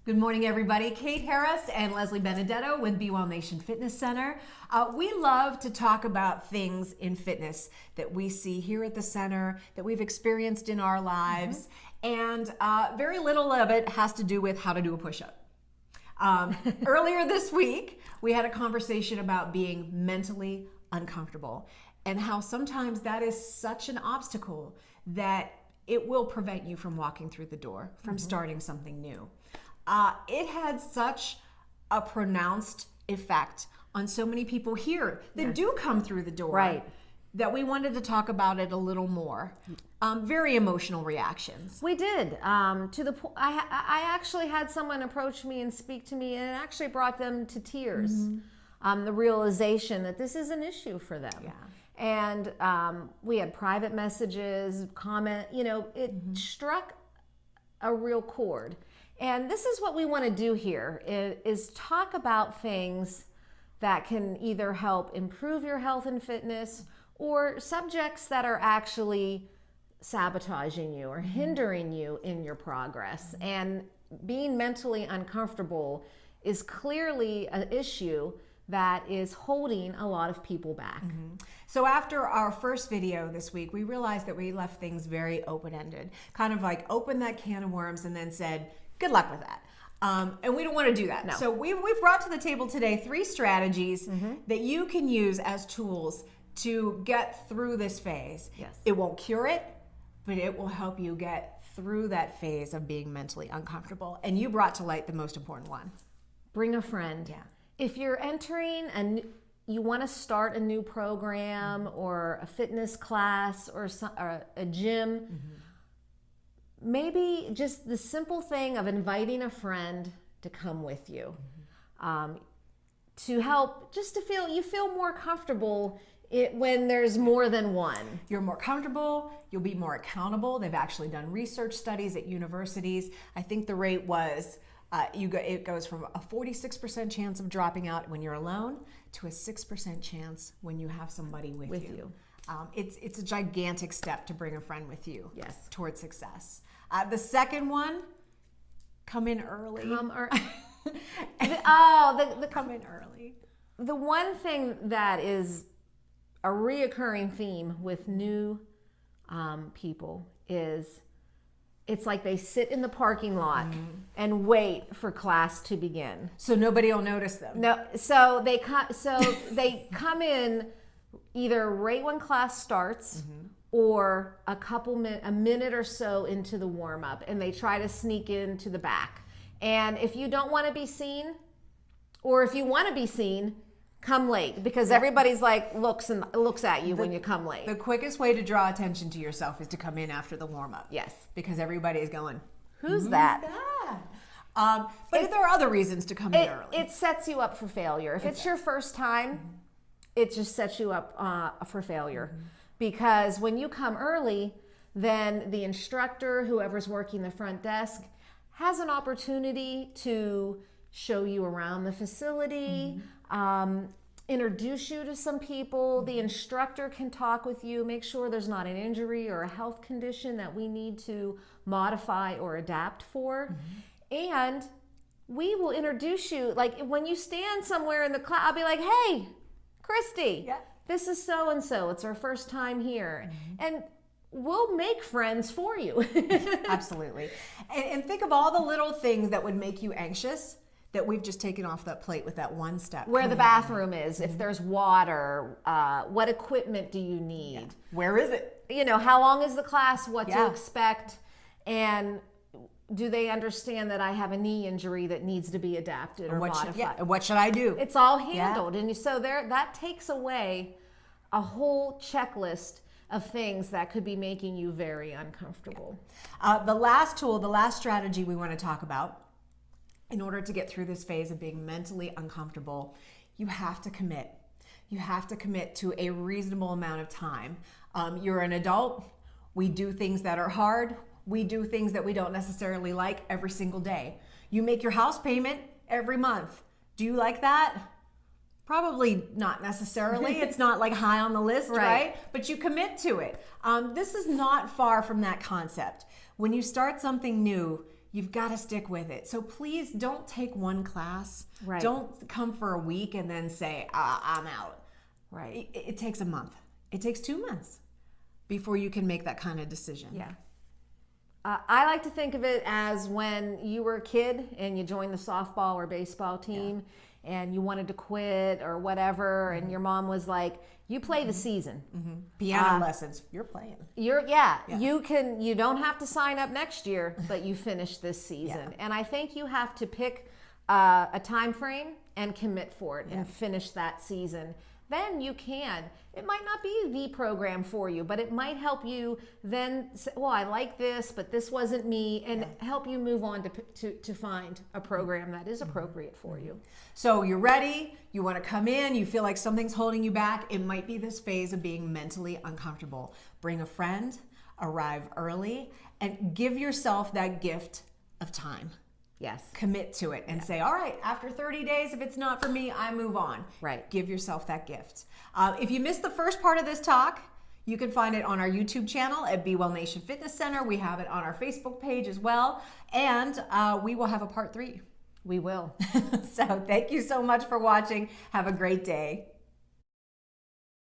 Good morning, everybody. Kate Harris and Leslie Benedetto with Be Well Nation Fitness Center. We love to talk about things in fitness that we see here at the center, that we've experienced in our lives, and very little of it has to do with how to do a push-up. Earlier this week, we had a conversation about being mentally uncomfortable and how sometimes that is such an obstacle that it will prevent you from walking through the door, from starting something new. It had such a pronounced effect on so many people here that do come through the door, that we wanted to talk about it a little more. Very emotional reactions. We did. To the point, I actually had someone approach me and speak to me, and it actually brought them to tears. The realization that this is an issue for them. Yeah. And we had private messages, comment. It struck a real chord. And this is what we want to do here, is talk about things that can either help improve your health and fitness, or subjects that are actually sabotaging you or hindering you in your progress. And being mentally uncomfortable is clearly an issue that is holding a lot of people back. So after our first video this week, we realized that we left things very open-ended, kind of like opened that can of worms and then said, good luck with that. And we don't want to do that. No. So we've brought to the table today 3 strategies that you can use as tools to get through this phase. Yes. It won't cure it, but it will help you get through that phase of being mentally uncomfortable. And you brought to light the most important one. Bring a friend. Yeah. If you're entering and you want to start a new program or a fitness class or a gym, maybe just the simple thing of inviting a friend to come with you, to help, just to feel more comfortable when there's more than one. You're more comfortable, you'll be more accountable. They've actually done research studies at universities. I think the rate was, it goes from a 46% chance of dropping out when you're alone to a 6% chance when you have somebody with you. It's a gigantic step to bring a friend with you towards success. The second one, come in early. Come in early. The one thing that is a reoccurring theme with new people is it's like they sit in the parking lot and wait for class to begin. So nobody will notice them. No, so they come in either right when class starts or a minute or so into the warm up, and they try to sneak into the back. And if you don't want to be seen, or if you want to be seen, come late, because everybody's like looks at you when you come late. The quickest way to draw attention to yourself is to come in after the warm up. Yes, because everybody is going, Who's that? But there are other reasons to come in early. It sets you up for failure. If it's your first time, it just sets you up for failure. Because when you come early, then the instructor, whoever's working the front desk, has an opportunity to show you around the facility, introduce you to some people. The instructor can talk with you, make sure there's not an injury or a health condition that we need to modify or adapt for. And we will introduce you, like when you stand somewhere in the class, I'll be like, hey, Christy, this is so-and-so. It's our first time here. And we'll make friends for you. Absolutely. And think of all the little things that would make you anxious that we've just taken off that plate with that one step. Where the bathroom is, if there's water, what equipment do you need? Where is it? How long is the class, what to expect, and do they understand that I have a knee injury that needs to be adapted or modified? What should I do? It's all handled. And so that takes away a whole checklist of things that could be making you very uncomfortable. The last tool, the last strategy we want to talk about, in order to get through this phase of being mentally uncomfortable, you have to commit. You have to commit to a reasonable amount of time. You're an adult. We do things that are hard. We do things that we don't necessarily like every single day. You make your house payment every month. Do you like that? Probably not necessarily. It's not like high on the list, right? But you commit to it. This is not far from that concept. When you start something new, you've got to stick with it. So please don't take one class. Right. Don't come for a week and then say, I'm out. Right. It takes a month. It takes 2 months before you can make that kind of decision. Yeah. I like to think of it as when you were a kid and you joined the softball or baseball team and you wanted to quit or whatever, and your mom was like, you play the season. Piano lessons, you're playing. You don't have to sign up next year, but you finish this season. And I think you have to pick a time frame and commit for it and finish that season. Then you can. It might not be the program for you, but it might help you then say, well, I like this, but this wasn't me, and help you move on to find a program that is appropriate for you. So you're ready, you want to come in, you feel like something's holding you back. It might be this phase of being mentally uncomfortable. Bring a friend, arrive early, and give yourself that gift of time. Yes. Commit to it and say, all right, after 30 days, if it's not for me, I move on. Right. Give yourself that gift. If you missed the first part of this talk, you can find it on our YouTube channel at Be Well Nation Fitness Center. We have it on our Facebook page as well. And we will have a part 3. We will. So thank you so much for watching. Have a great day.